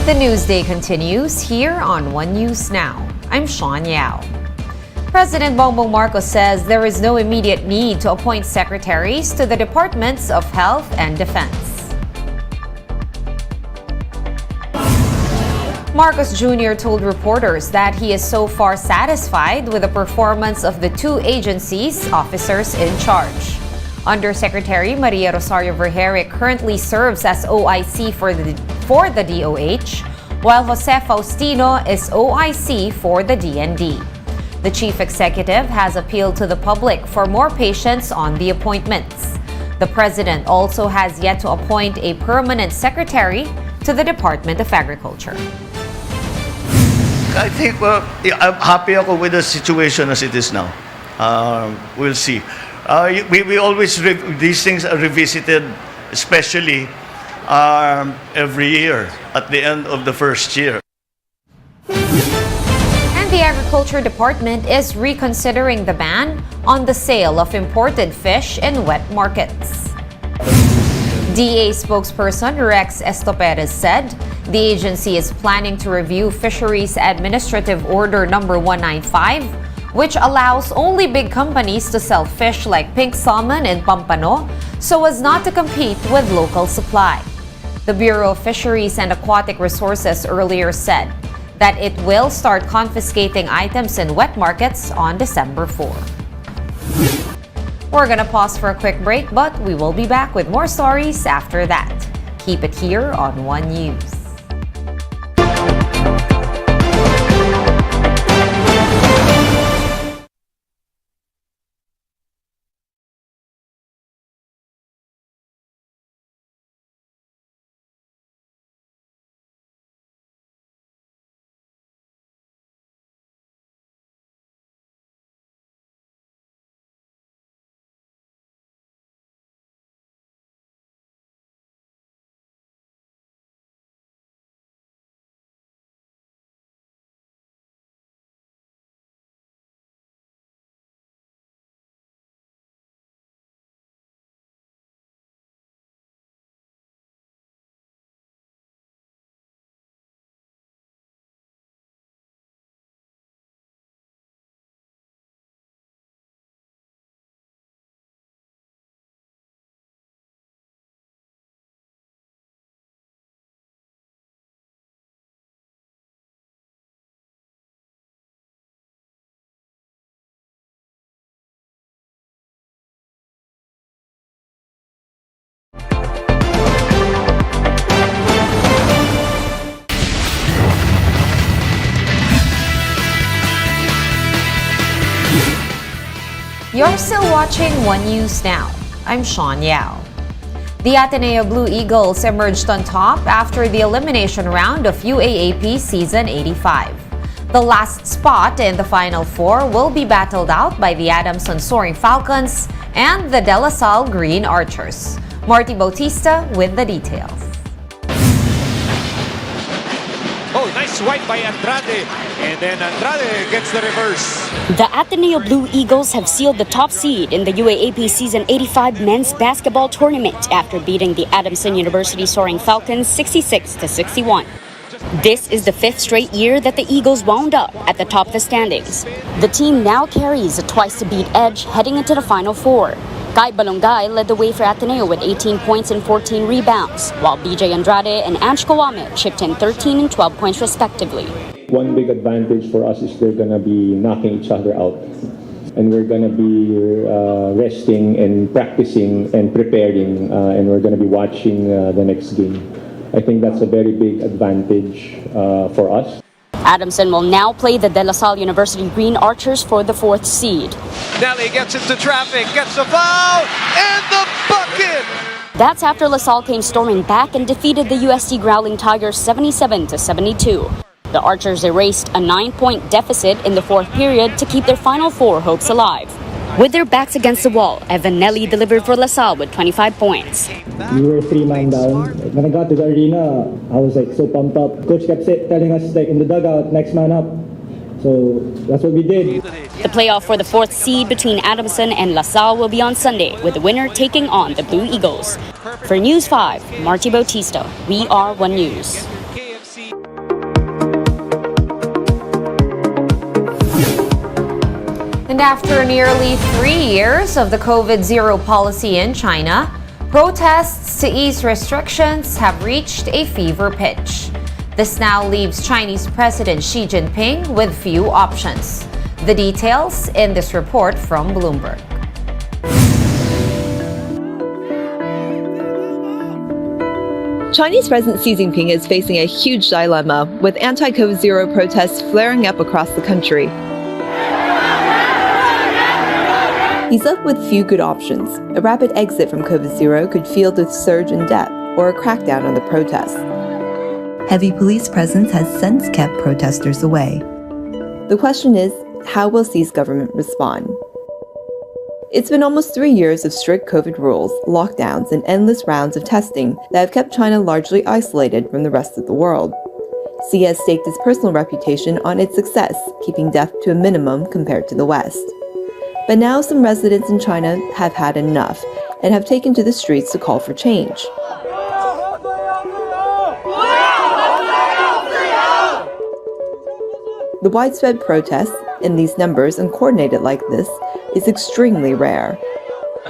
The Newsday continues here on One News Now. I'm Sean Yao. President Bongbong Marcos says there is no immediate need to appoint secretaries to the Departments of Health and Defense. Marcos Jr. told reporters that he is so far satisfied with the performance of the two agencies' officers in charge. Undersecretary Maria Rosario Vergere currently serves as OIC for the DOH, while Jose Faustino is OIC for the DND. The chief executive has appealed to the public for more patience on the appointments. The president also has yet to appoint a permanent secretary to the Department of Agriculture. I think I'm happy ako with the situation as it is now. We'll see. We always, these things are revisited, especially every year at the end of the first year. And the Agriculture Department is reconsidering the ban on the sale of imported fish in wet markets. DA spokesperson Rex Estoperez said the agency is planning to review Fisheries Administrative Order number 195, which allows only big companies to sell fish like pink salmon in Pampano so as not to compete with local supply. The Bureau of Fisheries and Aquatic Resources earlier said that it will start confiscating items in wet markets on December 4. We're gonna pause for a quick break, but we will be back with more stories after that. Keep it here on One News. You're still watching One News Now. I'm Sean Yao. The Ateneo Blue Eagles emerged on top after the elimination round of UAAP Season 85. The last spot in the Final Four will be battled out by the Adamson Soaring Falcons and the De La Salle Green Archers. Marty Bautista with the details. Oh, nice swipe by Andrade. And then Andrade gets the reverse. The Ateneo Blue Eagles have sealed the top seed in the UAAP Season 85 men's basketball tournament after beating the Adamson University Soaring Falcons 66-61. This is the fifth straight year that the Eagles wound up at the top of the standings. The team now carries a twice-to-beat edge heading into the Final Four. Kai Balongay led the way for Ateneo with 18 points and 14 rebounds, while BJ Andrade and Ange Kawame chipped in 13 and 12 points respectively. One big advantage for us is they're going to be knocking each other out. And we're going to be resting and practicing and preparing, and we're going to be watching the next game. I think that's a very big advantage for us. Adamson will now play the De La Salle University Green Archers for the fourth seed. Nelly gets into traffic, gets the foul, and the bucket! That's after La Salle came storming back and defeated the UST Growling Tigers 77-72. The Archers erased a 9-point deficit in the fourth period to keep their Final Four hopes alive. With their backs against the wall, Evan Nelly delivered for La Salle with 25 points. We were 3-man down. When I got to the arena, I was so pumped up. Coach kept telling us in the dugout, next man up. So that's what we did. The playoff for the fourth seed between Adamson and La Salle will be on Sunday, with the winner taking on the Blue Eagles. For News 5, Marty Bautista, we are One News. And after nearly 3 years of the COVID-0 policy in China, protests to ease restrictions have reached a fever pitch. This now leaves Chinese President Xi Jinping with few options. The details in this report from Bloomberg. Chinese President Xi Jinping is facing a huge dilemma, with anti-COVID-0 protests flaring up across the country. He's left with few good options. A rapid exit from COVID-0 could field a surge in death, or a crackdown on the protests. Heavy police presence has since kept protesters away. The question is, how will Xi's government respond? It's been almost 3 years of strict COVID rules, lockdowns, and endless rounds of testing that have kept China largely isolated from the rest of the world. Xi has staked his personal reputation on its success, keeping death to a minimum compared to the West. But now some residents in China have had enough and have taken to the streets to call for change. The widespread protests, in these numbers and coordinated like this, is extremely rare.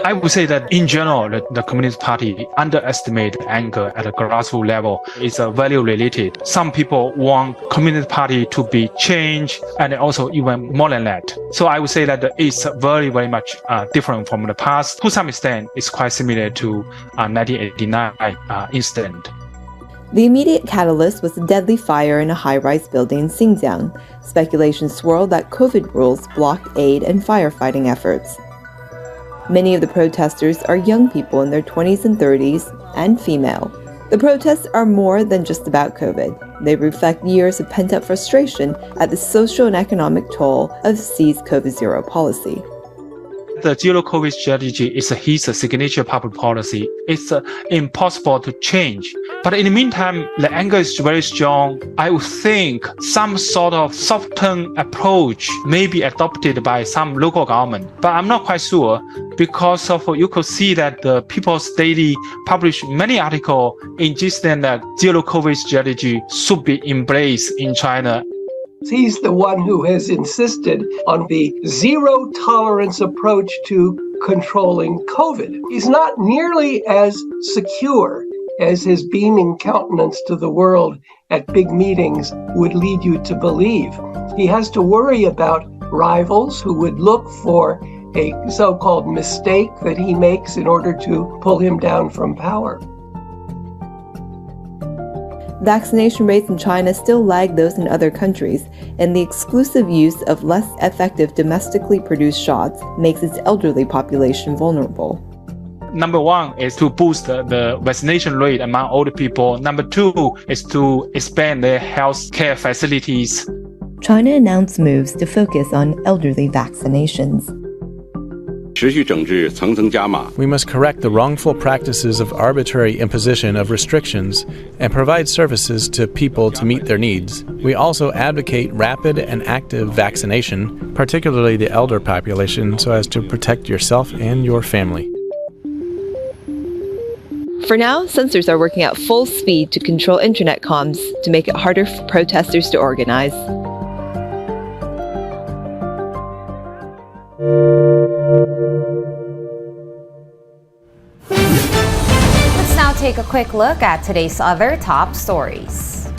I would say that in general, the Communist Party underestimate the anger at the grassroots level. It's value related. Some people want Communist Party to be changed, and also even more than that. So I would say that it's very, very much different from the past. To some extent, it's quite similar to 1989 incident. The immediate catalyst was a deadly fire in a high-rise building in Xinjiang. Speculation swirled that COVID rules blocked aid and firefighting efforts. Many of the protesters are young people in their 20s and 30s and female. The protests are more than just about COVID. They reflect years of pent-up frustration at the social and economic toll of Xi's COVID-0 policy. The zero COVID strategy is his signature public policy. It's impossible to change. But in the meantime, the anger is very strong. I would think some sort of softened approach may be adopted by some local government. But I'm not quite sure because you could see that the People's Daily published many articles insisting that zero COVID strategy should be embraced in China. He's the one who has insisted on the zero tolerance approach to controlling COVID. He's not nearly as secure as his beaming countenance to the world at big meetings would lead you to believe. He has to worry about rivals who would look for a so-called mistake that he makes in order to pull him down from power. Vaccination rates in China still lag those in other countries, and the exclusive use of less effective domestically produced shots makes its elderly population vulnerable. Number one is to boost the vaccination rate among older people. Number two is to expand their health care facilities. China announced moves to focus on elderly vaccinations. We must correct the wrongful practices of arbitrary imposition of restrictions and provide services to people to meet their needs. We also advocate rapid and active vaccination, particularly the elder population, so as to protect yourself and your family. For now, censors are working at full speed to control internet comms to make it harder for protesters to organize. Let's now take a quick look at today's other top stories.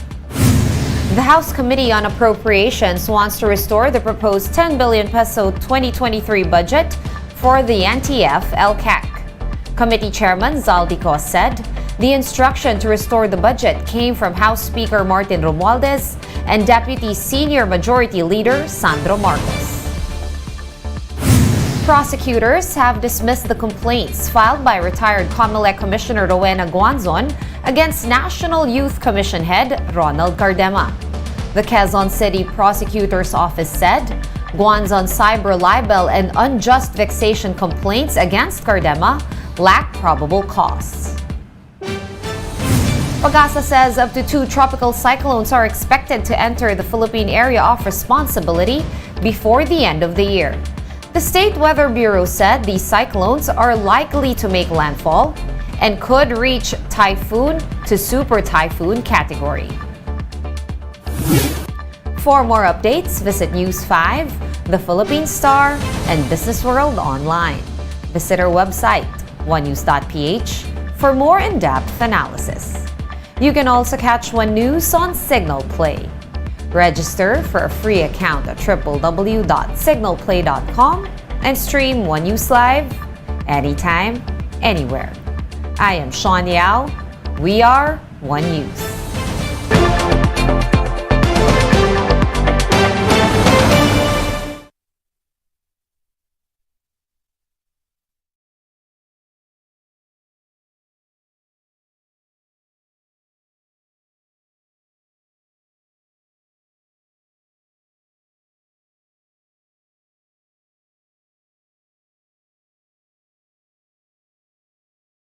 The House Committee on Appropriations wants to restore the proposed 10 billion peso 2023 budget for the NTF-LCAC. Committee Chairman Zaldico said the instruction to restore the budget came from House Speaker Martin Romualdez and Deputy Senior Majority Leader Sandro Marcos. Prosecutors have dismissed the complaints filed by retired COMELEC Commissioner Rowena Guanzon against National Youth Commission head Ronald Cardema. The Quezon City Prosecutor's Office said Guanzon's cyber libel and unjust vexation complaints against Cardema lack probable cause. Pag-asa says up to 2 tropical cyclones are expected to enter the Philippine area of responsibility before the end of the year. The State Weather Bureau said these cyclones are likely to make landfall and could reach typhoon to super typhoon category. For more updates, visit News 5 The Philippine Star, and Business World Online. Visit our website, onenews.ph, for more in-depth analysis. You can also catch One News on Signal Play. Register for a free account at www.signalplay.com and stream One News Live anytime, anywhere. I am Sean Yao. We are One News.